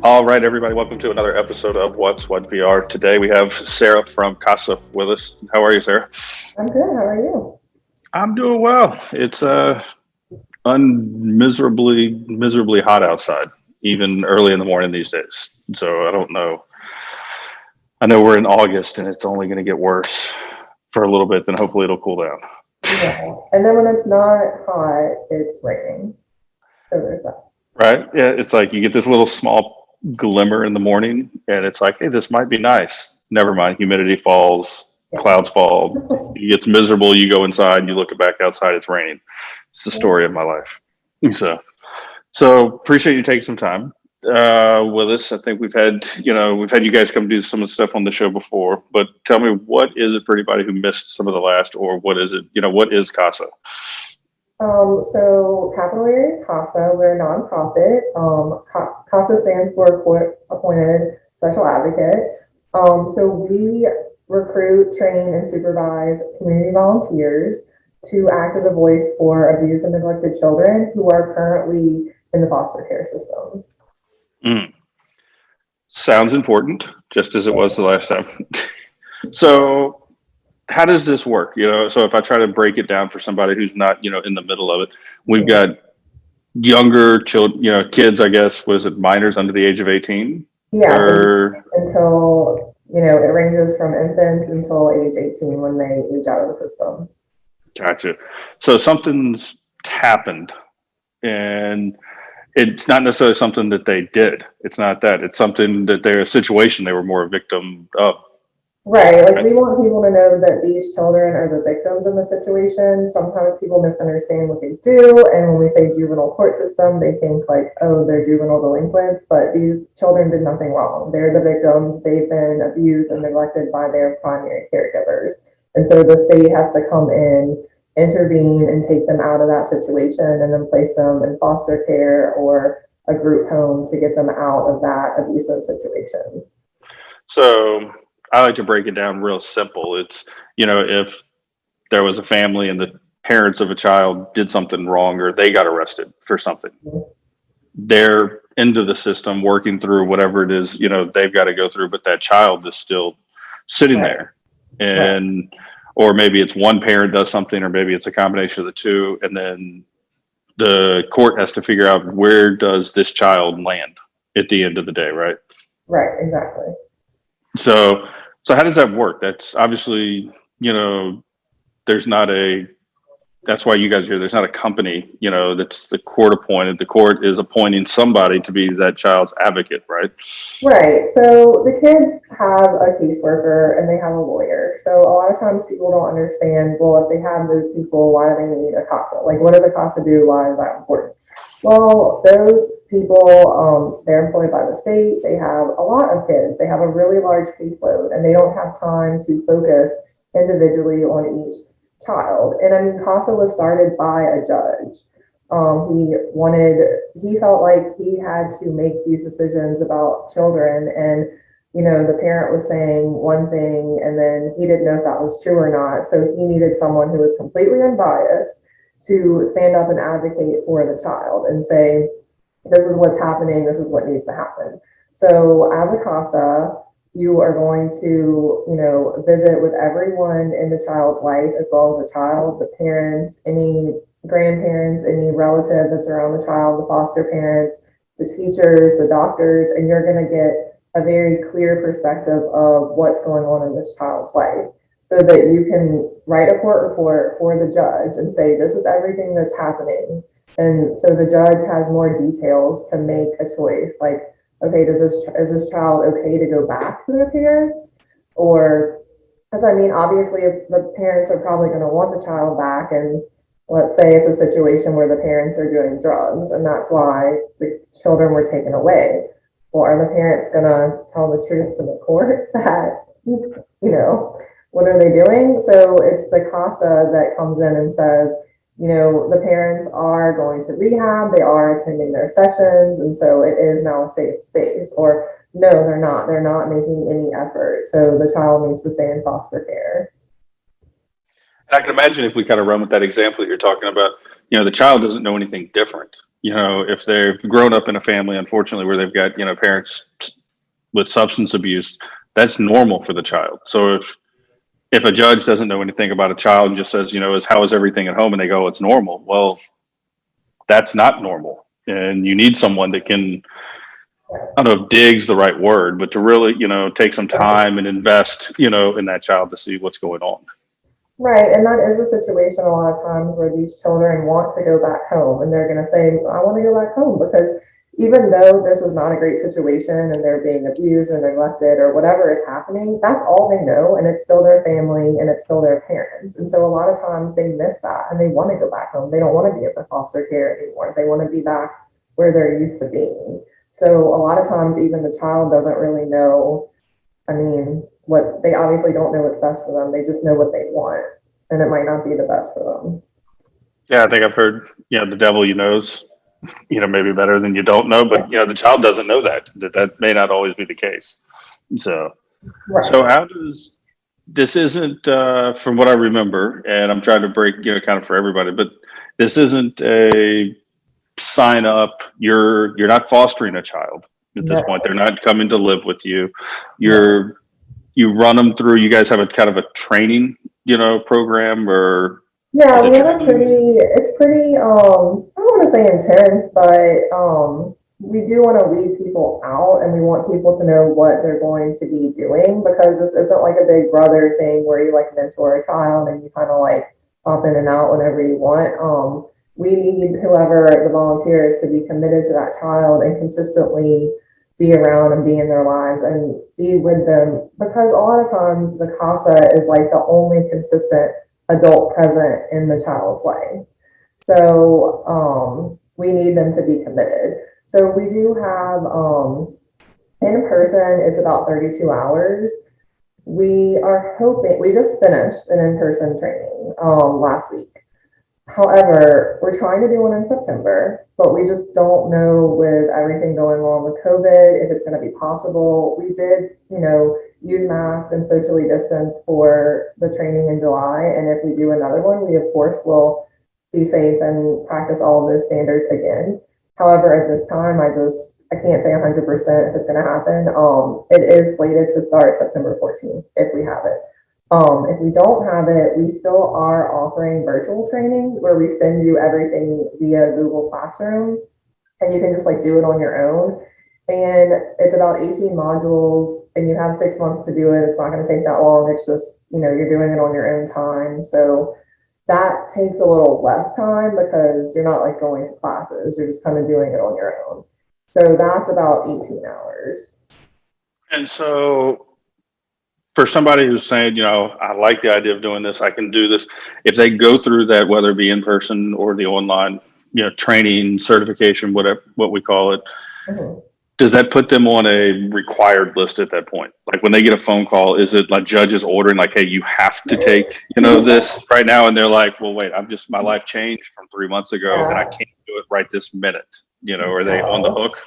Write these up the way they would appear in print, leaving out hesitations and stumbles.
All right, everybody, welcome to another episode of What's What VR. Today we have Sarah from Casa with us. How are you, Sarah? I'm good. How are you? I'm doing well. It's miserably hot outside, even early in the morning these days. So I don't know. I know we're in August and it's only going to get worse for a little bit. Then hopefully it'll cool down. Yeah. And then when it's not hot, it's raining. So there's that. Right? Yeah, it's like you get this little small glimmer in the morning, and it's like, hey, this might be nice. Never mind. Humidity falls, Yeah. clouds fall. It gets miserable. You go inside, you look back outside, it's raining. It's the story of my life. So, so appreciate you taking some time with us. I think we've had you guys come do some of the stuff on the show before, but tell me, what is it for anybody who missed some of the last, or what is it? What is Casa? So Capital Area Casa, we're a nonprofit. Casa stands for Court Appointed Special Advocate. So we recruit, train, and supervise community volunteers to act as a voice for abused and neglected children who are currently in the foster care system. Mm. Sounds important, just as it was the last time. So how does this work? So if I try to break it down for somebody who's not, in the middle of it, we've got younger children, kids, I guess, was it minors under the age of 18? Yeah, Or until, it ranges from infants until age 18 when they age out of the system. gotcha. So something's happened, and it's not necessarily something that they did. It's not that. It's something that they're a situation they were more a victim of. Right, like Right? we want people to know that these children are the victims in the situation. Sometimes people misunderstand what they do, and when we say juvenile court system, they think like, oh, they're juvenile delinquents, but these children did nothing wrong. They're the victims. They've been abused and neglected by their primary caregivers. And so the state has to come in, intervene, and take them out of that situation and then place them in foster care or a group home to get them out of that abusive situation. So I like to break it down real simple. It's, if there was a family and the parents of a child did something wrong or they got arrested for something, they're into the system working through whatever it is, they've got to go through, but that child is still sitting Right, there. right. And, or maybe it's one parent does something, or maybe it's a combination of the two. And then the court has to figure out, where does this child land at the end of the day, right? Right, exactly. So how does that work? That's obviously, there's not a, that's why you guys are here. There's not a company, that's the court appointed. The court is appointing somebody to be that child's advocate, right? Right. So the kids have a caseworker and they have a lawyer. So a lot of times people don't understand, well, if they have those people, why do they need a CASA? Like, what does a CASA do? Why is that important? Well, those people, they're employed by the state. They have a lot of kids. They have a really large caseload and they don't have time to focus individually on each child. And I mean, CASA was started by a judge. He felt like he had to make these decisions about children. And, the parent was saying one thing and then he didn't know if that was true or not. So he needed someone who was completely unbiased to stand up and advocate for the child and say, this is what's happening, this is what needs to happen. So as a CASA, you are going to, visit with everyone in the child's life, as well as the child, the parents, any grandparents, any relative that's around the child, the foster parents, the teachers, the doctors, and you're going to get a very clear perspective of what's going on in this child's life so that you can write a court report for the judge and say, this is everything that's happening. And so the judge has more details to make a choice. Like, okay, is this child okay to go back to their parents? Or, because I mean, obviously, if the parents are probably going to want the child back, and let's say it's a situation where the parents are doing drugs, and that's why the children were taken away. Well, are the parents going to tell the truth to the court that, what are they doing? So it's the CASA that comes in and says, the parents are going to rehab, they are attending their sessions, and so it is now a safe space. Or no, they're not making any effort. So the child needs to stay in foster care. And I can imagine if we kind of run with that example that you're talking about, the child doesn't know anything different. if they've grown up in a family, unfortunately, where they've got, parents with substance abuse, that's normal for the child. So if a judge doesn't know anything about a child and just says, is how is everything at home, and they go, it's normal. Well, that's not normal. And you need someone that can, I don't know if dig's the right word, but to really, take some time and invest, in that child to see what's going on. Right, and that is the situation a lot of times where these children want to go back home and they're going to say, I want to go back home because even though this is not a great situation and they're being abused or neglected or whatever is happening, that's all they know and it's still their family and it's still their parents. And so a lot of times they miss that and they want to go back home. They don't want to be at the foster care anymore. They want to be back where they're used to being. So a lot of times even the child doesn't really know. I mean, what they obviously don't know what's best for them. They just know what they want, and it might not be the best for them. Yeah, I think I've heard, the devil knows, maybe better than you don't know, but the child doesn't know that may not always be the case. So, Right. so how does this isn't from what I remember, and I'm trying to break, kind of for everybody, but this isn't a sign up. You're not fostering a child at this point. No, They're not coming to live with you. no. You run them through. You guys have a kind of a training, program, or Yeah, is it we have a training? it's pretty, I don't want to say intense, but we do want to weed people out and we want people to know what they're going to be doing because this isn't like a big brother thing where you like mentor a child and you kind of like pop in and out whenever you want. We need whoever the volunteer is to be committed to that child and consistently be around and be in their lives and be with them because a lot of times the Casa is like the only consistent adult present in the child's life. So we need them to be committed. So we do have in person, it's about 32 hours. We are hoping, we just finished an in person training last week. However, we're trying to do one in September, but we just don't know with everything going on with COVID if it's going to be possible. We did, use masks and socially distance for the training in July. And if we do another one, we of course will be safe and practice all of those standards again. However, at this time, I can't say 100% if it's going to happen. It is slated to start September 14th if we have it. If we don't have it, we still are offering virtual training where we send you everything via Google Classroom and you can just like do it on your own. And it's about 18 modules and you have 6 months to do it. It's not going to take that long. It's just, you're doing it on your own time. So that takes a little less time because you're not like going to classes. You're just kind of doing it on your own. So that's about 18 hours. And so for somebody who's saying, I like the idea of doing this, I can do this. If they go through that, whether it be in person or the online, training, certification, whatever, what we call it, Mhm. does that put them on a required list at that point? Like when they get a phone call, is it like judges ordering like, hey, you have to take, this right now? And they're like, well, wait, my life changed from 3 months ago and I Yeah. can't do it right this minute. Are they on the hook?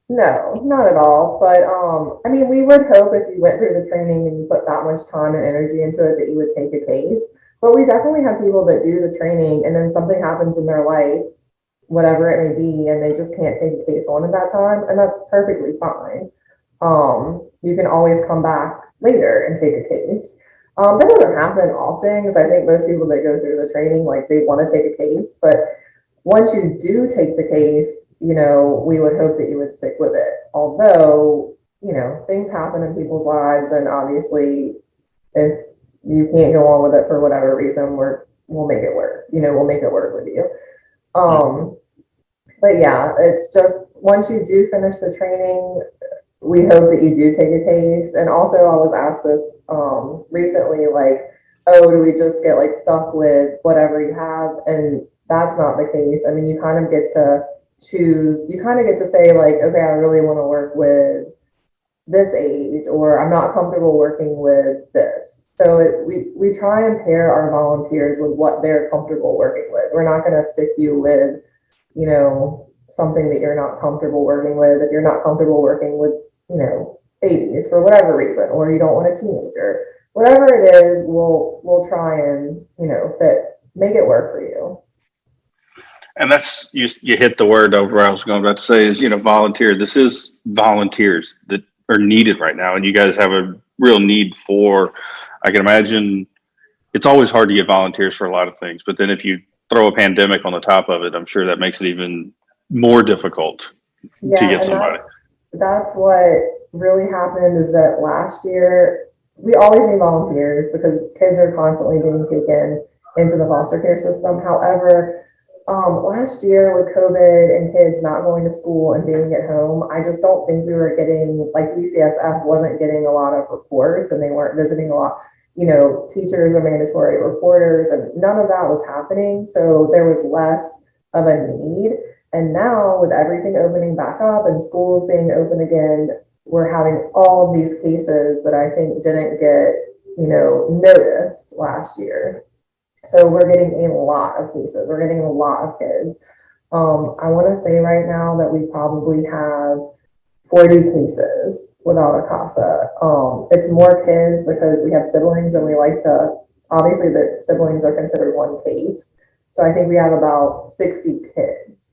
No, not at all. But I mean, we would hope if you went through the training and you put that much time and energy into it that you would take a case. But we definitely have people that do the training and then something happens in their life, whatever it may be, and they just can't take a case on at that time, and that's perfectly fine. You can always come back later and take a case. That doesn't happen often because I think most people that go through the training, like they want to take a case, but once you do take the case, we would hope that you would stick with it. Although, things happen in people's lives, and obviously, if you can't go on with it for whatever reason, we'll make it work. We'll make it work with you. But yeah, it's just once you do finish the training, we hope that you do take a case. And also, I was asked this recently, like, oh, do we just get like stuck with whatever you have? And that's not the case. I mean, you kind of get to choose. You kind of get to say like, okay, I really want to work with this age, or I'm not comfortable working with this. So we try and pair our volunteers with what they're comfortable working with. We're not going to stick you with, something that you're not comfortable working with. If you're not comfortable working with, babies for whatever reason, or you don't want a teenager, whatever it is, we'll try and, make it work for you. And that's you hit the word over I was going about to say is, volunteer. This is volunteers that are needed right now. And you guys have a real need for, I can imagine it's always hard to get volunteers for a lot of things. But then if you throw a pandemic on the top of it, I'm sure that makes it even more difficult to Yeah, get and somebody. that's what really happened is that last year we always need volunteers because kids are constantly being taken into the foster care system. However, last year with COVID and kids not going to school and being at home, I just don't think we were getting, like DCSF wasn't getting a lot of reports and they weren't visiting a lot. Teachers are mandatory reporters and none of that was happening. So there was less of a need. And now with everything opening back up and schools being open again, we're having all of these cases that I think didn't get, noticed last year. So we're getting a lot of cases. We're getting a lot of kids. I want to say right now that we probably have 40 cases without a casa. It's more kids because we have siblings and we like to, obviously the siblings are considered one case. So I think we have about 60 kids.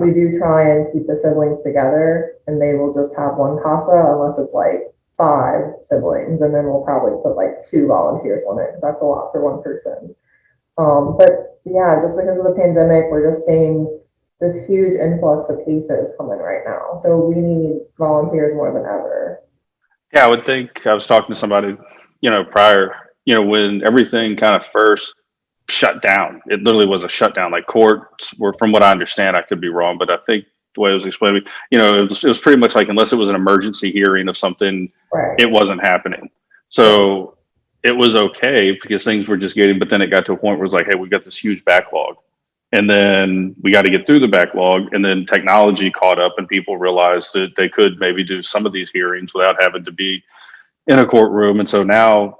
We do try and keep the siblings together and they will just have one casa unless it's like 5 siblings. And then we'll probably put like 2 volunteers on it because that's a lot for one person. But yeah, just because of the pandemic, we're just seeing this huge influx of cases coming right now. So we need volunteers more than ever. Yeah, I would think I was talking to somebody, prior, when everything kind of first shut down. It literally was a shutdown. Like courts were, from what I understand, I could be wrong, but I think the way it was explained, it was pretty much like unless it was an emergency hearing of something, Right. it wasn't happening. So it was okay because things were just getting, but then it got to a point where it was like, hey, we got this huge backlog. And then we got to get through the backlog. And then technology caught up and people realized that they could maybe do some of these hearings without having to be in a courtroom. And so now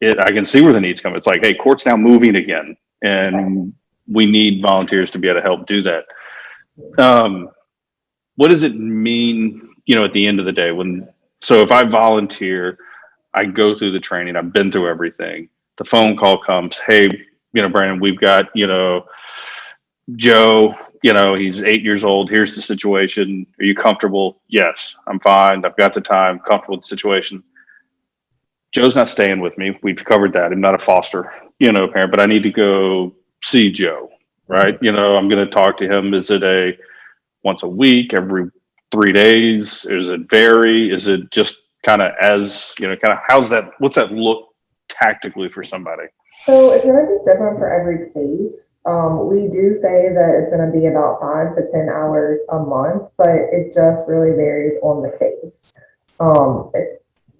I can see where the needs come. It's like, hey, court's now moving again, and we need volunteers to be able to help do that. What does it mean, at the end of the day so if I volunteer, I go through the training, I've been through everything. The phone call comes, hey, Brandon, we've got, Joe, he's 8 years old. Here's the situation. Are you comfortable? Yes, I'm fine. I've got the time, comfortable with the situation. Joe's not staying with me. We've covered that. I'm not a foster, parent, but I need to go see Joe, right? I'm going to talk to him. Is it a once a week, every 3 days? Is it vary? Is it just kind of what's that look tactically for somebody? So it's going to be different for every case. We do say that it's going to be about 5 to 10 hours a month, but it just really varies on the case.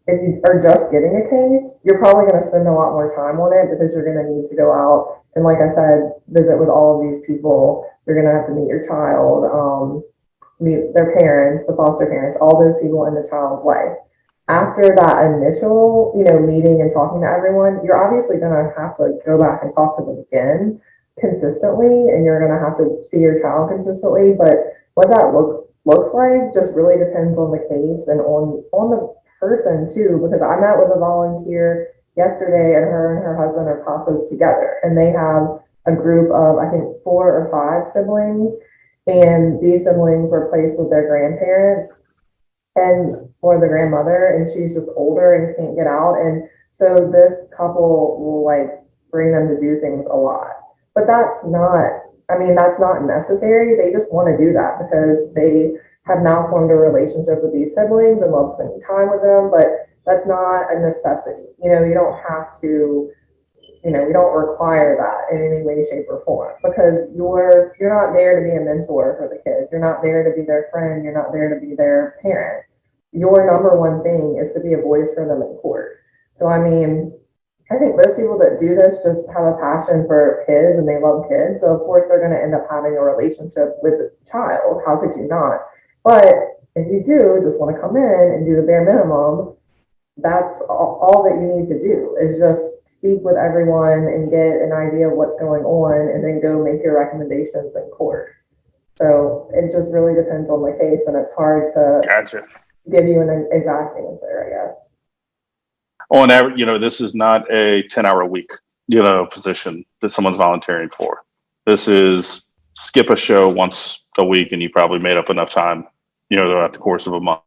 If you are just getting a case, you're probably going to spend a lot more time on it because you're going to need to go out and, like I said, visit with all of these people. You're going to have to meet your child, meet their parents, the foster parents, all those people in the child's life. After that initial, meeting and talking to everyone, you're obviously going to have to go back and talk to them again consistently, and you're going to have to see your child consistently. But what that looks like just really depends on the case and on the person too, because I met with a volunteer yesterday and her husband are CASAs together and they have a group of, I think, 4 or 5 siblings, and these siblings were placed with their grandparents and or the grandmother, and she's just older and can't get out. And so this couple will like bring them to do things a lot. But that's not necessary. They just want to do that because they have now formed a relationship with these siblings and love spending time with them, but that's not a necessity. You don't have to, we don't require that in any way, shape, or form because you're not there to be a mentor for the kids. You're not there to be their friend. You're not there to be their parent. Your number one thing is to be a voice for them in court. So I think most people that do this just have a passion for kids and they love kids. So of course they're going to end up having a relationship with the child. How could you not? But if you do just want to come in and do the bare minimum, that's all that you need to do is just speak with everyone and get an idea of what's going on and then go make your recommendations in court. So it just really depends on the case and it's hard to Gotcha. give you an exact answer, I guess. On average, this is not a 10-hour a week, position that someone's volunteering for. This is skip a show once a week and you probably made up enough time, throughout the course of a month.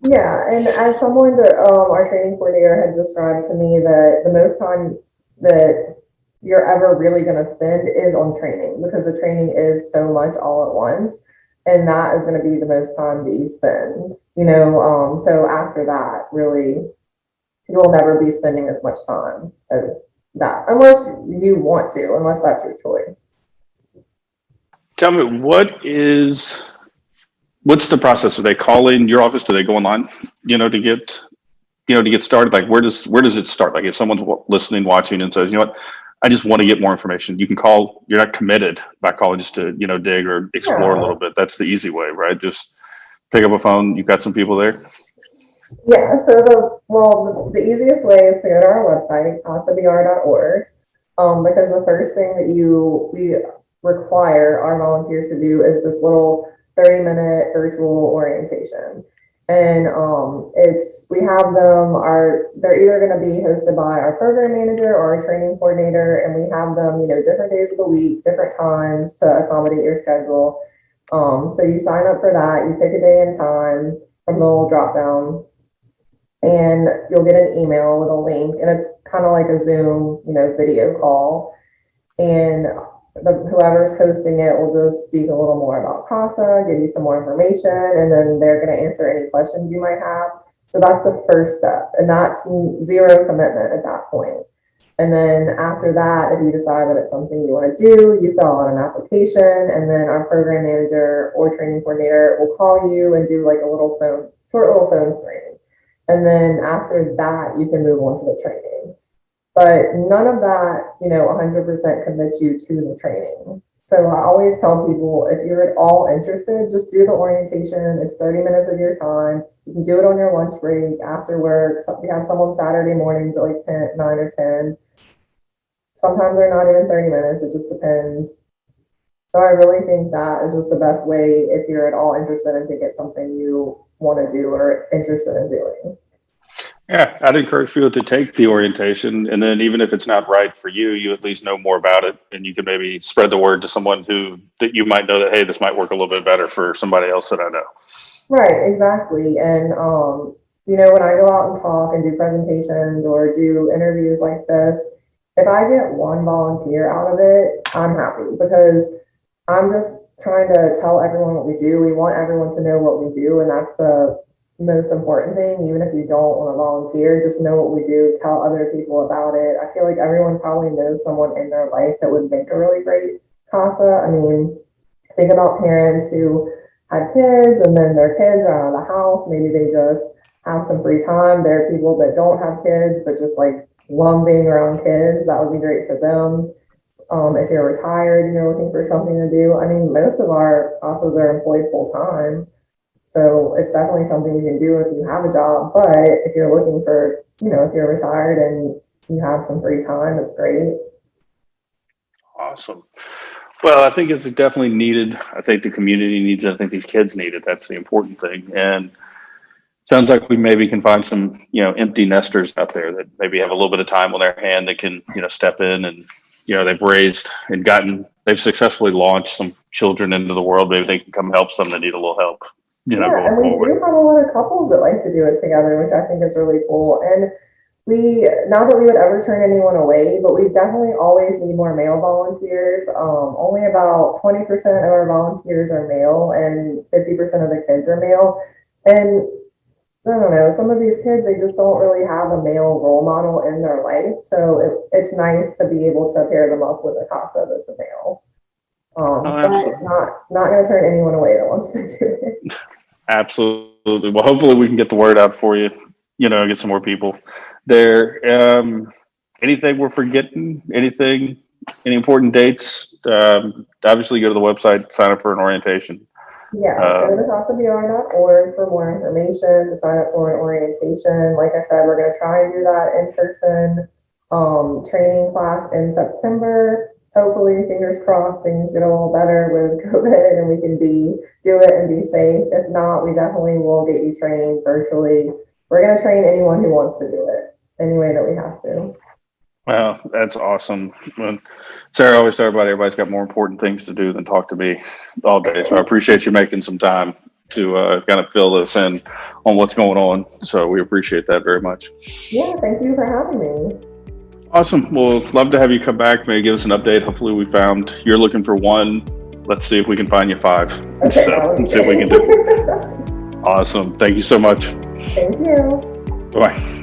Yeah, and as someone that our training coordinator had described to me that the most time that you're ever really going to spend is on training because the training is so much all at once, and that is going to be the most time that you spend. So after that, really, you'll never be spending as much time as that unless you want to, unless that's your choice. Tell me, what's the process? Do they call in your office? Do they go online, to get started? Like, where does it start? Like, if someone's listening, watching, and says, I just want to get more information, you can call. You're not committed by calling just to, dig or explore a Yeah. little bit. That's the easy way, right? Just pick up a phone. You've got some people there. Yeah, so the easiest way is to go to our website, casabr.org, because the first thing that we require our volunteers to do is this little 30-minute virtual orientation. And we have they're either going to be hosted by our program manager or our training coordinator, and we have them, different days of the week, different times to accommodate your schedule. So you sign up for that, you pick a day and time from the little drop down, and you'll get an email with a link, and it's kind of like a Zoom, video call. And whoever's hosting it will just speak a little more about Casa, give you some more information, and then they're going to answer any questions you might have. So that's the first step, and that's zero commitment at that point. And then after that, if you decide that it's something you want to do, you fill out an application, and then our program manager or training coordinator will call you and do like a short little phone screen. And then after that, you can move on to the training. But none of that, 100% commits you to the training. So I always tell people, if you're at all interested, just do the orientation. It's 30 minutes of your time. You can do it on your lunch break, after work. We have some on Saturday mornings at like 9 or 10. Sometimes they're not even 30 minutes. It just depends. So I really think that is just the best way if you're at all interested and think it's something you want to do or interested in doing. Yeah, I'd encourage people to take the orientation, and then even if it's not right for you, you at least know more about it, and you can maybe spread the word to someone that you might know that, hey, this might work a little bit better for somebody else that I know. Right, exactly. And when I go out and talk and do presentations or do interviews like this, if I get one volunteer out of it, I'm happy because I'm just trying to tell everyone what we do. We want everyone to know what we do, and that's the most important thing. Even if you don't want to volunteer, just know what we do, tell other people about it. I feel like everyone probably knows someone in their life that would make a really great Casa. I mean, think about parents who had kids and then their kids are out of the house. Maybe they just have some free time. There are people that don't have kids, but just like love being around kids. That would be great for them. If you're retired and you're looking for something to do, I mean, most of our CASAs are employed full time. So it's definitely something you can do if you have a job. But if you're looking for, if you're retired and you have some free time, it's great. Awesome. Well, I think it's definitely needed. I think the community needs it. I think these kids need it. That's the important thing. And sounds like we maybe can find some, empty nesters out there that maybe have a little bit of time on their hand that can, step in and, they've raised and they've successfully launched some children into the world. Maybe they can come help some that need a little help, Yeah, going and we forward. do have a lot of couples that like to do it together, which I think is really cool. And not that we would ever turn anyone away, but we definitely always need more male volunteers. Only about 20% of our volunteers are male and 50% of the kids are male. And I don't know, some of these kids, they just don't really have a male role model in their life. So it's nice to be able to pair them up with a CASA that's a male. Oh, But absolutely. not going to turn anyone away that wants to do it. Absolutely. Well, hopefully we can get the word out for you, get some more people there. Anything we're forgetting? Any important dates? Obviously go to the website, sign up for an orientation. Yeah, go to casabr.org for more information, to sign up for an orientation. Like I said, we're going to try and do that in person training class in September. Hopefully, fingers crossed, things get a little better with COVID and we can do it and be safe. If not, we definitely will get you trained virtually. We're going to train anyone who wants to do it any way that we have to. Well, that's awesome. Well, Sarah, I always tell everybody's got more important things to do than talk to me all day. So I appreciate you making some time to kind of fill us in on what's going on. So we appreciate that very much. Yeah, thank you for having me. Awesome. Well, love to have you come back. Maybe give us an update. Hopefully, we found you're looking for one. Let's see if we can find you five. Okay, So that would be let's see what we can do. great. Awesome. Thank you so much. Thank you. Bye bye.